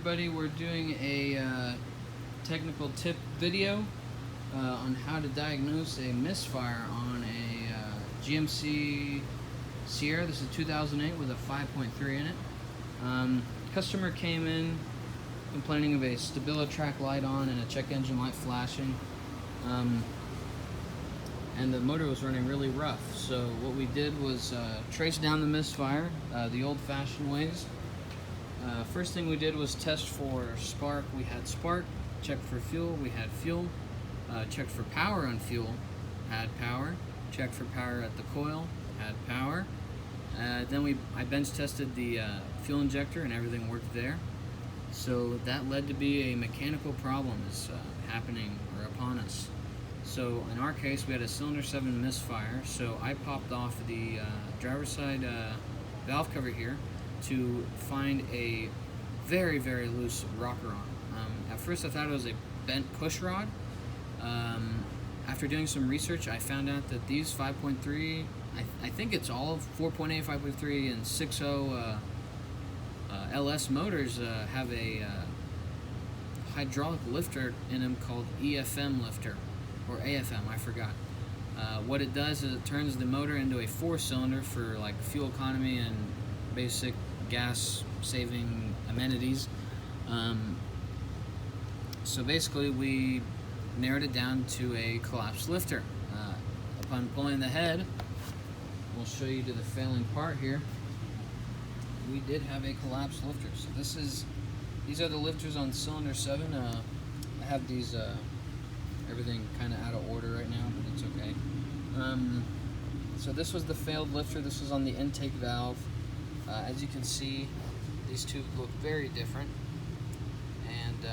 everybody, we're doing a technical tip video on how to diagnose a misfire on a GMC Sierra. This is 2008 with a 5.3 in it. Customer came in complaining of a StabiliTrak light on and a check engine light flashing, and the motor was running really rough. So what we did was trace down the misfire the old-fashioned ways. First thing we did was test for spark. We had spark. Checked for fuel. We had fuel. Checked for power on fuel. Had power. Checked for power at the coil. Had power. Then I bench tested the fuel injector, and everything worked there. So that led to be a mechanical problem is happening or upon us. So in our case, we had a cylinder 7 misfire. So I popped off the driver's side valve cover here to find a very, very loose rocker arm. At first I thought it was a bent push rod. After doing some research, I found out that these 5.3, I think it's all of 4.8, 5.3, and 6.0 LS motors have a hydraulic lifter in them called EFM lifter, or AFM, I forgot. What it does is it turns the motor into a 4-cylinder for like fuel economy and basic gas saving amenities. So basically we narrowed it down to a collapsed lifter. Upon pulling the head, we'll show you to the failing part here. We did have a collapsed lifter. So these are the lifters on cylinder 7. I have these everything kind of out of order right now, but it's okay. So this was the failed lifter. This was on the intake valve. As you can see, these two look very different. And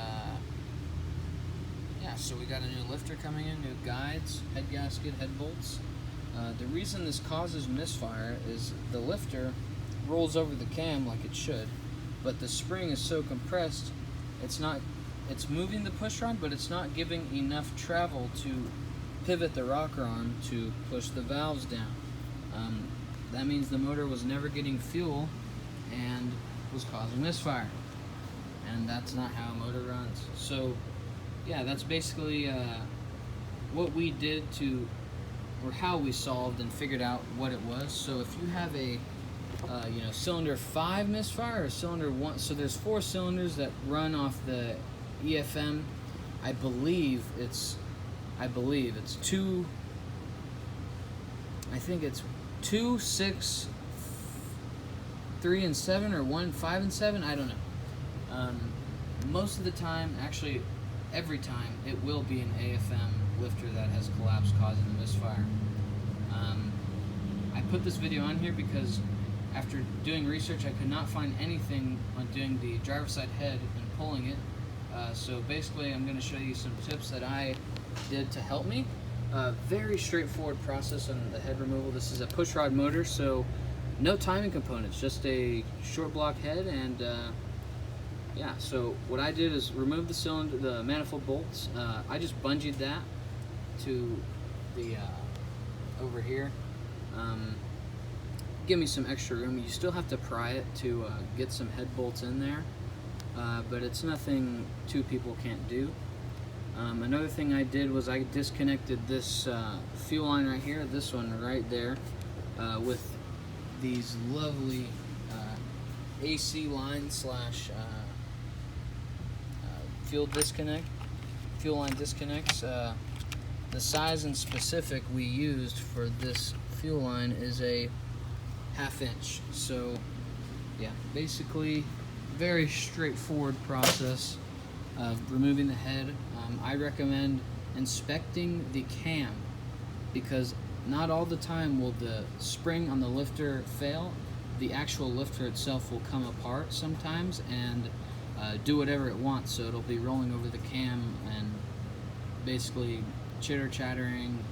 yeah, so we got a new lifter coming in, new guides, head gasket, head bolts. The reason this causes misfire is the lifter rolls over the cam like it should, but the spring is so compressed, it's moving the push rod, but it's not giving enough travel to pivot the rocker arm to push the valves down. That means the motor was never getting fuel and was causing misfire, and that's not how a motor runs. So yeah, that's basically what we did or how we solved and figured out what it was. So if you have a cylinder 5 misfire or cylinder 1, so there's 4 cylinders that run off the EFM. I believe it's 2, I think it's 2, 6, 3 and 7, or 1, 5 and 7, I don't know. Most of the time, actually every time, it will be an AFM lifter that has collapsed, causing the misfire. I put this video on here because after doing research, I could not find anything on doing the driver's side head and pulling it. So basically, I'm going to show you some tips that I did to help me. Very straightforward process on the head removal. This is a push rod motor, so no timing components, just a short block head. And yeah, so what I did is remove the cylinder, the manifold bolts. I just bungeed that to the over here. Give me some extra room. You still have to pry it to get some head bolts in there, but it's nothing 2 people can't do. Another thing I did was I disconnected this fuel line right here, this one right there, with these lovely AC line slash fuel line disconnects. The size and specific we used for this fuel line is a 1/2 inch. So yeah, basically very straightforward process of removing the head. I recommend inspecting the cam, because not all the time will the spring on the lifter fail. The actual lifter itself will come apart sometimes and do whatever it wants, so it'll be rolling over the cam and basically chattering,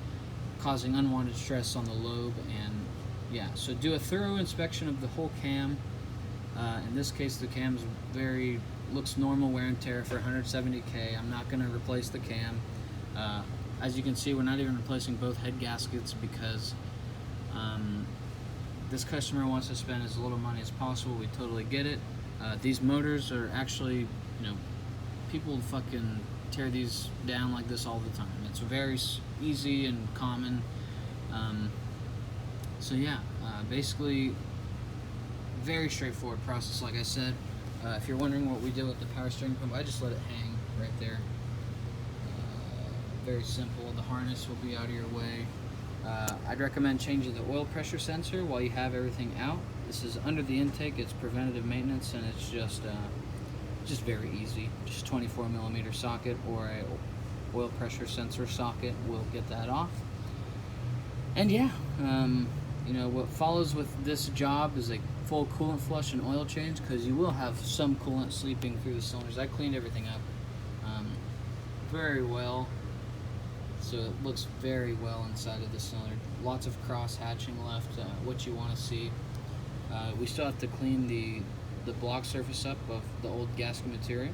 causing unwanted stress on the lobe. And yeah, so do a thorough inspection of the whole cam. In this case, the cam's looks normal wear and tear for 170K. I'm not going to replace the cam. As you can see, we're not even replacing both head gaskets because this customer wants to spend as little money as possible. We totally get it. These motors are actually, people fucking tear these down like this all the time. It's very easy and common. So yeah, basically, very straightforward process. Like I said, if you're wondering what we did with the power steering pump, I just let it hang right there. Very simple. The harness will be out of your way. I'd recommend changing the oil pressure sensor while you have everything out. This is under the intake. It's preventative maintenance, and it's just very easy. Just 24mm socket or a oil pressure sensor socket will get that off. And yeah, what follows with this job is a full coolant flush and oil change, because you will have some coolant seeping through the cylinders. I cleaned everything up very well, so it looks very well inside of the cylinder. Lots of cross hatching left, what you want to see. We still have to clean the block surface up of the old gasket material.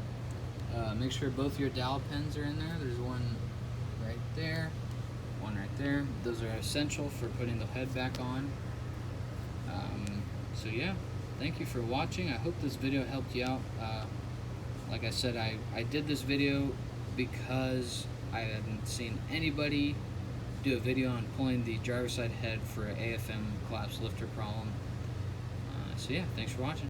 Make sure both your dowel pins are in there. There's one right there, one right there. Those are essential for putting the head back on. So yeah, thank you for watching. I hope this video helped you out. Like I said, I did this video because I hadn't seen anybody do a video on pulling the driver's side head for an AFM collapse lifter problem. So yeah, thanks for watching.